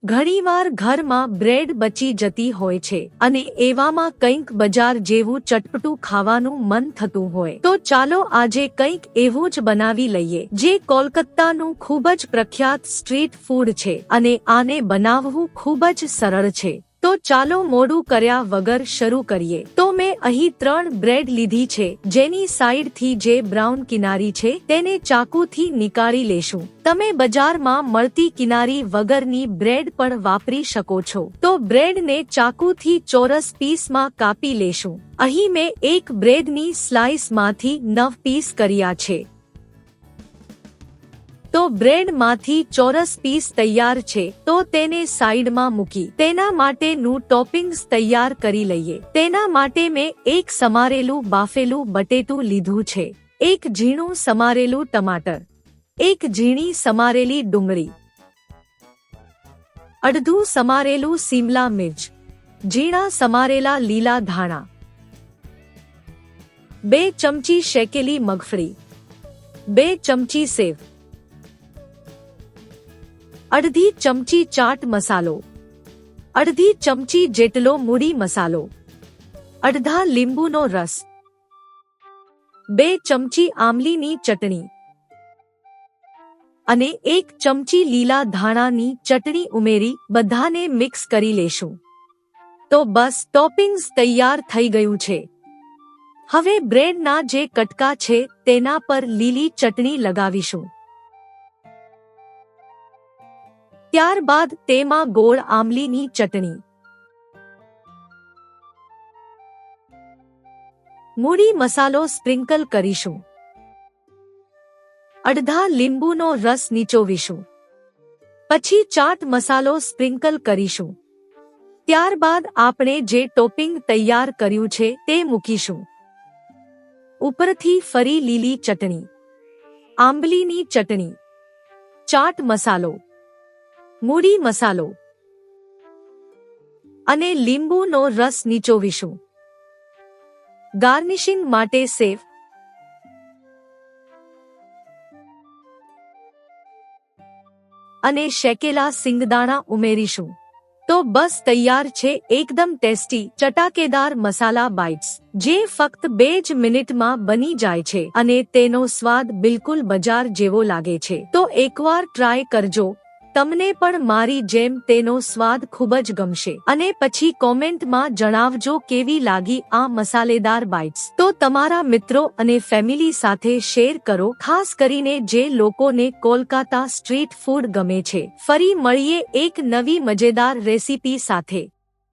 ઘણીવાર ઘરમાં બ્રેડ બચી જતી હોય છે અને એવામાં કંઈક બજાર જેવું ચટપટું ખાવાનું મન થતું હોય તો ચાલો આજે કંઈક એવું જ બનાવી લઈએ જે કોલકાતાનું ખૂબ જ પ્રખ્યાત સ્ટ્રીટ ફૂડ છે અને આને બનાવવું ખૂબ જ સરળ છે। તો ચાલો મોડું કર્યા વગર શરૂ કરીએ। તો મેં અહીં 3 બ્રેડ લીધી છે જેની સાઈડથી જે બ્રાઉન કિનારી છે તેને ચાકુથી નીકાળી લેશું। તમે બજારમાં મળતી કિનારી વગરની બ્રેડ પણ વાપરી શકો છો। તો બ્રેડને ચાકુથી ચોરસ પીસમાં કાપી લેશું। અહીં મેં એક બ્રેડની સ્લાઇસમાંથી 9 પીસ કર્યા છે। તો બ્રેડમાંથી ચોરસ પીસ તૈયાર છે તો તેને સાઈડમાં મૂકી તેના માટેનું ટોપિંગ્સ તૈયાર કરી લઈએ। તેના માટે મેં એક સમારેલું બાફેલું બટેટું લીધું છે, એક ઝીણું સમારેલું ટમાટર, એક ઝીણી સમારેલી ડુંગળી, અડધું સમારેલું શિમલા મિર્ચ, ઝીણા સમારેલા લીલા ધાણા, 2 ચમચી શેકેલી મગફળી, 2 ચમચી સેવ, અડધી ચમચી ચાટ મસાલો, અડધી ચમચી જેટલો મૂડી મસાલો, અડધા લીંબુનો રસ, 2 ચમચી આમલીની ચટણી અને 1 ચમચી લીલા ધાણાની ચટણી ઉમેરી બધાને મિક્સ કરી લેશું। તો બસ ટોપિંગ્સ તૈયાર થઈ ગયું છે। હવે બ્રેડના જે કટકા છે તેના પર લીલી ચટણી લગાવીશું। ત્યારબાદ તેમાં ગોળ આમલીની ચટણી, મૂડી મસાલો સ્પ્રિંકલ કરીશું, અડધા લીંબુનો રસ નીચોવીશું, પછી ચાટ મસાલો સ્પ્રિંકલ કરીશું। ત્યારબાદ આપણે જે ટોપિંગ તૈયાર કર્યું છે તે મૂકીશું। ઉપરથી ફરી લીલી ચટણી, આંબલીની ચટણી, ચાટ મસાલો, મૂડી મસાલો અને લીંબુનો રસ નીચોવીશું। ગાર્નિશિંગ માટે સેવ અને શેકેલા સિંગદાણા ઉમેરીશું। તો બસ તૈયાર છે એકદમ ટેસ્ટી ચટાકેદાર મસાલા બાઇટ્સ, જે ફક્ત 2 જ મિનિટમાં બની જાય છે અને તેનો સ્વાદ બિલકુલ બજાર જેવો લાગે છે। તો એકવાર ટ્રાય કરજો, તમને પણ મારી જેમ તેનો સ્વાદ ખૂબ જ ગમશે અને પછી કોમેન્ટમાં જણાવજો કેવી લાગી આ મસાલેદાર બાઇટ્સ। તો તમારા મિત્રો અને ફેમિલી સાથે શેર કરો, ખાસ કરીને જે લોકોને કોલકાતા સ્ટ્રીટ ફૂડ ગમે છે। ફરી મળીએ એક નવી મજેદાર રેસીપી સાથે।